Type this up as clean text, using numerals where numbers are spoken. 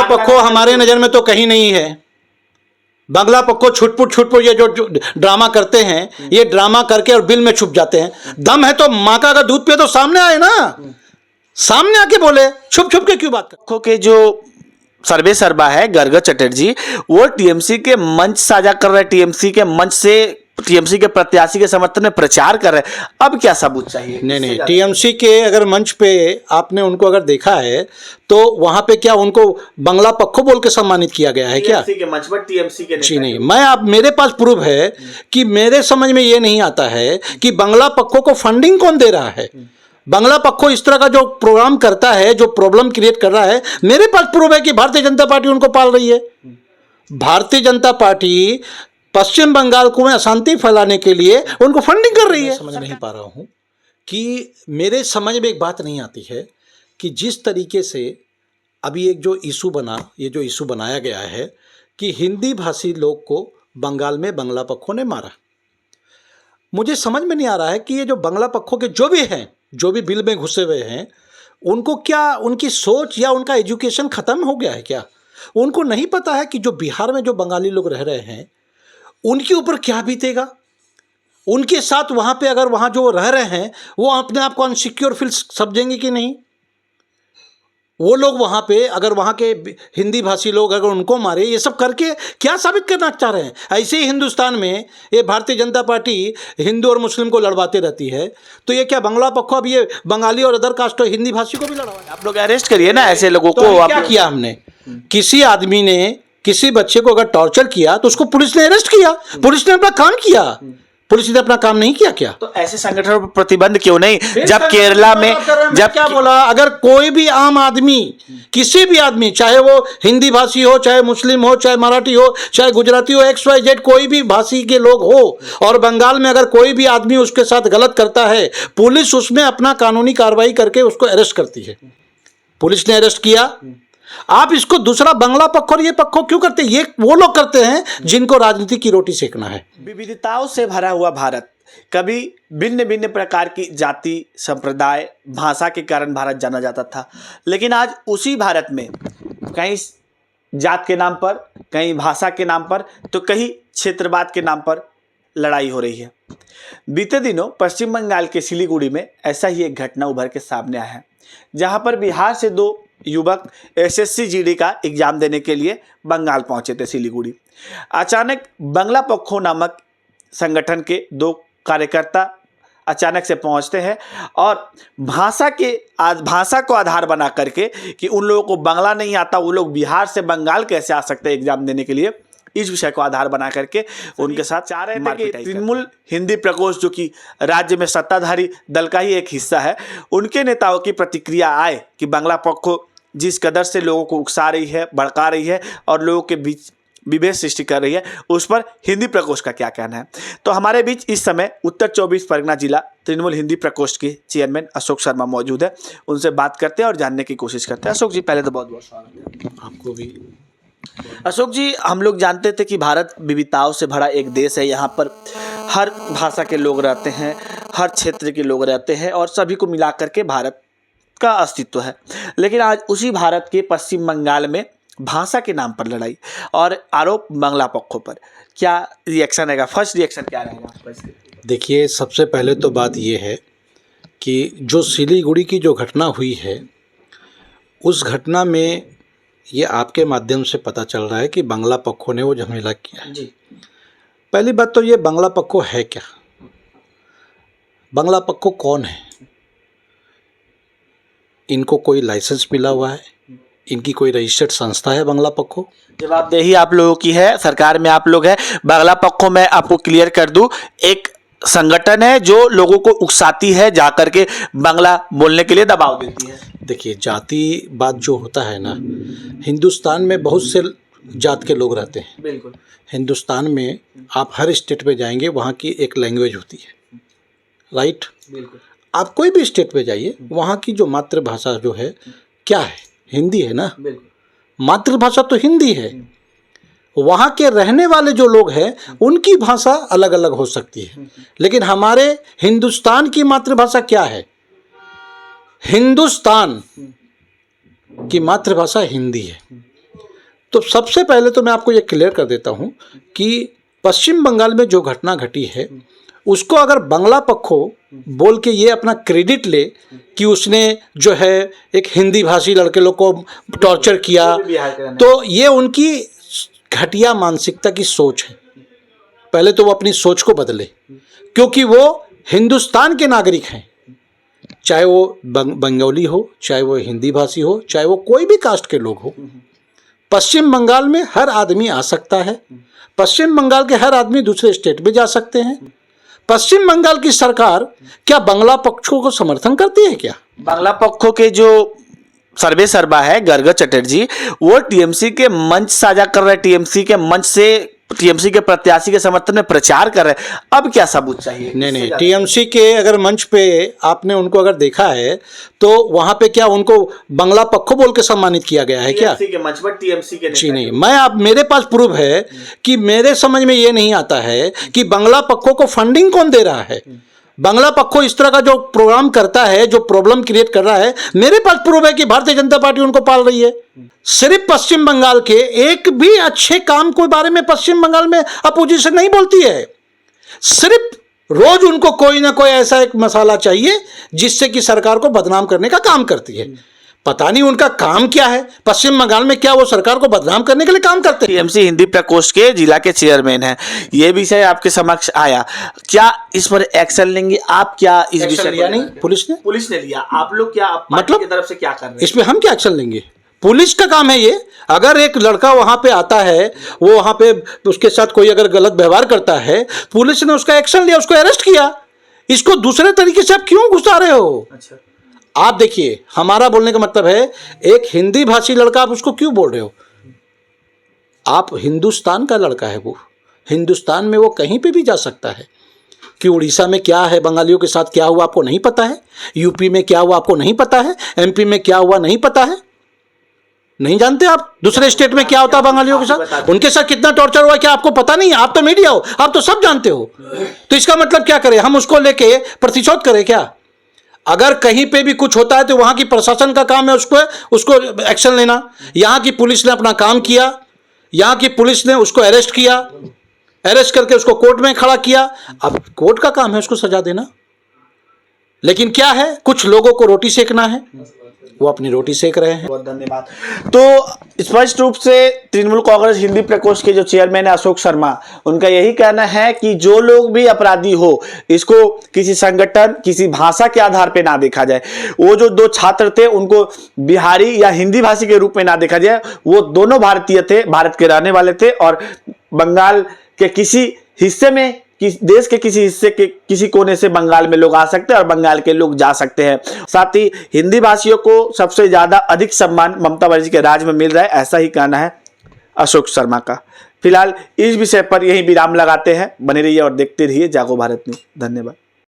पक्खो हमारे नज़र में तो कहीं नहीं है। बांग्ला पक्खो छुटपुट ये जो ड्रामा करते हैं, ये ड्रामा करके और बिल में छुप जाते हैं। दम है तो माँ का अगर दूध पिए तो सामने आए ना, सामने आके बोले, छुप के क्यों बात कर। पक्खों के जो सर्वे सर्वा है गर्ग चटर्जी, वो टीएमसी के मंच साझा कर रहे हैं, टीएमसी के मंच से टीएमसी के प्रत्याशी के समर्थन में प्रचार कर रहे हैं। अब क्या सबूत चाहिए? नहीं, टीएमसी के अगर मंच पे आपने उनको अगर देखा है तो वहां पे क्या उनको बंगला पक्खो बोल के सम्मानित किया गया है क्या? टीएमसी के मंच पर टीएमसी के जी नहीं, मेरे पास प्रूफ है कि मेरे समझ में ये नहीं आता है कि बंगला पक्खो को फंडिंग कौन दे रहा है। बंगला पक्खो इस तरह का जो प्रोग्राम करता है, जो प्रॉब्लम क्रिएट कर रहा है, मेरे पास प्रूफ है कि भारतीय जनता पार्टी उनको पाल रही है। भारतीय जनता पार्टी पश्चिम बंगाल को में अशांति फैलाने के लिए उनको फंडिंग कर रही है। समझ नहीं पा रहा हूँ कि मेरे समझ में एक बात नहीं आती है कि जिस तरीके से अभी एक जो इशू बना, ये जो इशू बनाया गया है कि हिंदी भाषी लोग को बंगाल में बंगला पक्खों ने मारा, मुझे समझ में नहीं आ रहा है कि ये जो बंगला पक्खों के जो भी हैं, जो भी बिल में घुसे हुए हैं, उनको क्या उनकी सोच या उनका एजुकेशन ख़त्म हो गया है क्या? उनको नहीं पता है कि जो बिहार में जो बंगाली लोग रह रहे हैं उनके ऊपर क्या बीतेगा। उनके साथ वहाँ पे अगर वहाँ जो रह रहे हैं वो अपने आप को अनसिक्योर फील समझेंगे कि नहीं? वो लोग वहाँ पे अगर वहाँ के हिंदी भाषी लोग अगर उनको मारे, ये सब करके क्या साबित करना चाह रहे हैं? ऐसे ही हिंदुस्तान में ये भारतीय जनता पार्टी हिंदू और मुस्लिम को लड़वाते रहती है, तो ये क्या बंगला पक्खो अब ये बंगाली और अदर कास्ट और हिंदी भाषी को भी लड़वा? आप लोग अरेस्ट करिए ना ऐसे लोगों को। तो क्या किया हमने? किसी आदमी ने किसी बच्चे को अगर टॉर्चर किया तो उसको पुलिस ने अरेस्ट किया, पुलिस ने अपना काम किया। पुलिस ने अपना काम नहीं किया क्या? तो ऐसे संगठनों पर प्रतिबंध क्यों नहीं? जब केरला में जब क्या बोला, अगर कोई भी आम आदमी, किसी भी आदमी, चाहे वो हिंदी भाषी हो, चाहे मुस्लिम हो, चाहे मराठी हो, चाहे गुजराती हो, XYZ कोई भी भाषी के लोग हो, और बंगाल में अगर कोई भी आदमी उसके साथ गलत करता है, पुलिस उसमें अपना कानूनी कार्रवाई करके उसको अरेस्ट करती है। पुलिस ने अरेस्ट किया। आप इसको दूसरा बंगला पक्खो और ये पक्खो क्यों करते हैं? ये वो लोग करते हैं जिनको राजनीति की रोटी सेकना है। विविधताओं से भरा हुआ भारत, कभी भिन्न भिन्न प्रकार की जाति, संप्रदाय, भाषा के कारण भारत जाना जाता था, लेकिन आज उसी भारत में कहीं जात के नाम पर, कहीं भाषा के नाम पर, तो कहीं क्षेत्रवाद के नाम पर लड़ाई हो रही है। बीते दिनों पश्चिम बंगाल के सिलीगुड़ी में ऐसा ही एक घटना उभर के सामने आया है, जहां पर बिहार से 2 युवक SSC GD का एग्जाम देने के लिए बंगाल पहुंचे थे सिलीगुड़ी। अचानक बंगला पक्खो नामक संगठन के 2 कार्यकर्ता अचानक से पहुंचते हैं और भाषा को आधार बना करके कि उन लोगों को बांग्ला नहीं आता, वो लोग बिहार से बंगाल कैसे आ सकते हैं एग्जाम देने के लिए, इस विषय को आधार बना करके उनके साथ चाह रहे थे कि तृणमूल हिंदी प्रकोष्ठ, जो कि राज्य में सत्ताधारी दल का ही एक हिस्सा है, उनके नेताओं की प्रतिक्रिया आए कि बंगला पक्खो जिस कदर से लोगों को उकसा रही है, भड़का रही है और लोगों के बीच विभेद सृष्टि कर रही है, उस पर हिंदी प्रकोष्ठ का क्या कहना है। तो हमारे बीच इस समय उत्तर 24 परगना जिला तृणमूल हिंदी प्रकोष्ठ के चेयरमैन अशोक शर्मा मौजूद है। उनसे बात करते हैं और जानने की कोशिश करते हैं। अशोक जी, पहले तो बहुत बहुत स्वागत है। आपको भी। अशोक जी, हम लोग जानते थे कि भारत विविधताओं से भरा एक देश है। यहाँ पर हर भाषा के लोग रहते हैं, हर क्षेत्र के लोग रहते हैं और सभी को मिला करके भारत का अस्तित्व है। लेकिन आज उसी भारत के पश्चिम बंगाल में भाषा के नाम पर लड़ाई और आरोप बंगला पक्खों पर, क्या रिएक्शन रहेगा? फर्स्ट रिएक्शन क्या रहेगा आपका इसके? देखिए, सबसे पहले तो बात ये है कि जो सिलीगुड़ी की जो घटना हुई है, उस घटना में ये आपके माध्यम से पता चल रहा है कि बंगला पक्खों ने वो झमेला किया है। जी, पहली बात तो ये बंगला पक्खो है क्या? बंगला पक्खो कौन है? इनको कोई लाइसेंस मिला हुआ है? इनकी कोई रजिस्टर्ड संस्था है बंगला पक्खो? जवाबदेही आप लोगों की है, सरकार में आप लोग हैं। बंगला पक्खो मैं आपको क्लियर कर दूं, एक संगठन है जो लोगों को उकसाती है, जाकर के बांग्ला बोलने के लिए दबाव देती है। देखिए, जातिवाद जो होता है ना, हिंदुस्तान में बहुत से जात के लोग रहते हैं। बिल्कुल। हिंदुस्तान में आप हर स्टेट पे जाएंगे, वहाँ की एक लैंग्वेज होती है, राइट? बिल्कुल। आप कोई भी स्टेट पे जाइए, वहाँ की जो मातृभाषा जो है क्या है? हिंदी है ना। बिल्कुल। मातृभाषा तो हिंदी है। वहाँ के रहने वाले जो लोग हैं उनकी भाषा अलग अलग हो सकती है, लेकिन हमारे हिंदुस्तान की मातृभाषा क्या है? हिंदुस्तान की मातृभाषा हिंदी है। तो सबसे पहले तो मैं आपको ये क्लियर कर देता हूँ कि पश्चिम बंगाल में जो घटना घटी है उसको अगर बांग्ला पक्ष बोल के ये अपना क्रेडिट ले कि उसने जो है एक हिंदी भाषी लड़के लोग को टॉर्चर किया, तो ये उनकी घटिया मानसिकता की सोच है। पहले तो वो अपनी सोच को बदले, क्योंकि वो हिंदुस्तान के नागरिक हैं, चाहे वो बंगाली हो, चाहे वो हिंदी भाषी हो, चाहे वो कोई भी कास्ट के लोग हो। पश्चिम बंगाल में हर आदमी आ सकता है, पश्चिम बंगाल के हर आदमी दूसरे स्टेट में जा सकते हैं। पश्चिम बंगाल की सरकार क्या बांग्ला पक्षों को समर्थन करती है क्या? बांग्ला पक्षों के जो सर्वे सर्वा है गर्ग चटर्जी, वो टीएमसी के मंच साझा कर रहे हैं, टीएमसी के मंच से टीएमसी के प्रत्याशी के समर्थन में प्रचार कर रहे हैं। अब क्या सबूत चाहिए? नहीं, टीएमसी के अगर मंच पे आपने उनको अगर देखा है तो वहां पे क्या उनको बांग्ला पक्ष बोल के सम्मानित किया गया है क्या? टीएमसी के मंच पर टीएमसी के जी नहीं, मेरे पास प्रूफ है कि मेरे समझ में ये नहीं आता है कि बांग्ला पक्षों को फंडिंग कौन दे रहा है। बांग्ला पक्ष इस तरह का जो प्रोग्राम करता है, जो प्रॉब्लम क्रिएट कर रहा है, मेरे पास प्रूफ है कि भारतीय जनता पार्टी उनको पाल रही है। सिर्फ पश्चिम बंगाल के एक भी अच्छे काम के बारे में पश्चिम बंगाल में अपोजिशन नहीं बोलती है। सिर्फ रोज उनको कोई ना कोई ऐसा एक मसाला चाहिए जिससे कि सरकार को बदनाम करने का काम करती है। पता नहीं उनका काम क्या है पश्चिम बंगाल में, क्या वो सरकार को बदनाम करने के लिए काम करते हैं। टीएमसी हिंदी प्रकोष्ठ के जिला के चेयरमैन हैं, ये विषय आपके समक्ष आया, क्या इस पर एक्शन लेंगे आप? क्या इस विषय लिया नहीं पुलिस ने लिया, आप लोग क्या मतलब की तरफ से क्या कर रहे हैं? इसमें हम क्या एक्शन लेंगे? पुलिस का काम है ये। अगर एक लड़का वहां पे आता है, वो वहां पे उसके साथ कोई अगर गलत व्यवहार करता है, पुलिस ने उसका एक्शन लिया, उसको अरेस्ट किया। इसको दूसरे तरीके से आप क्यों घुसा रहे हो? अच्छा, आप देखिए, हमारा बोलने का मतलब है एक हिंदी भाषी लड़का, आप उसको क्यों बोल रहे हो? आप हिंदुस्तान का लड़का है, वो हिंदुस्तान में वो कहीं पे भी जा सकता है। कि उड़ीसा में क्या है, बंगालियों के साथ क्या हुआ आपको नहीं पता है? यूपी में क्या हुआ आपको नहीं पता है? एमपी में क्या हुआ नहीं पता है? नहीं जानते आप दूसरे स्टेट में क्या होता है बंगालियों के साथ, उनके साथ कितना टॉर्चर हुआ क्या आपको पता नहीं है? आप तो मीडिया हो, आप तो सब जानते हो। तो इसका मतलब क्या करें, हम उसको लेके प्रतिशोध करें क्या? अगर कहीं पे भी कुछ होता है तो वहां की प्रशासन का काम है उसको एक्शन लेना। यहां की पुलिस ने अपना काम किया, यहां की पुलिस ने उसको अरेस्ट किया, अरेस्ट करके उसको कोर्ट में खड़ा किया। अब कोर्ट का काम है उसको सजा देना। लेकिन क्या है, कुछ लोगों को रोटी सेकना है, वो अपनी रोटी सेक रहे हैं। बहुत धन्यवाद। तो स्पष्ट रूप से तृणमूल कांग्रेस हिंदी प्रकोष्ठ के जो चेयरमैन है अशोक शर्मा, उनका यही कहना है कि जो लोग भी अपराधी हो, इसको किसी संगठन, किसी भाषा के आधार पे ना देखा जाए। वो जो दो छात्र थे उनको बिहारी या हिंदी भाषी के रूप में ना देखा जाए, वो दोनों भारतीय थे, भारत के रहने वाले थे और बंगाल के किसी हिस्से में, देश के किसी हिस्से के किसी कोने से बंगाल में लोग आ सकते हैं और बंगाल के लोग जा सकते हैं। साथ ही हिंदी भाषियों को सबसे ज्यादा अधिक सम्मान ममता बनर्जी के राज में मिल रहा है, ऐसा ही कहना है अशोक शर्मा का। फिलहाल इस विषय पर यही विराम लगाते हैं। बने रहिए और देखते रहिए जागो भारत न्यूज। धन्यवाद।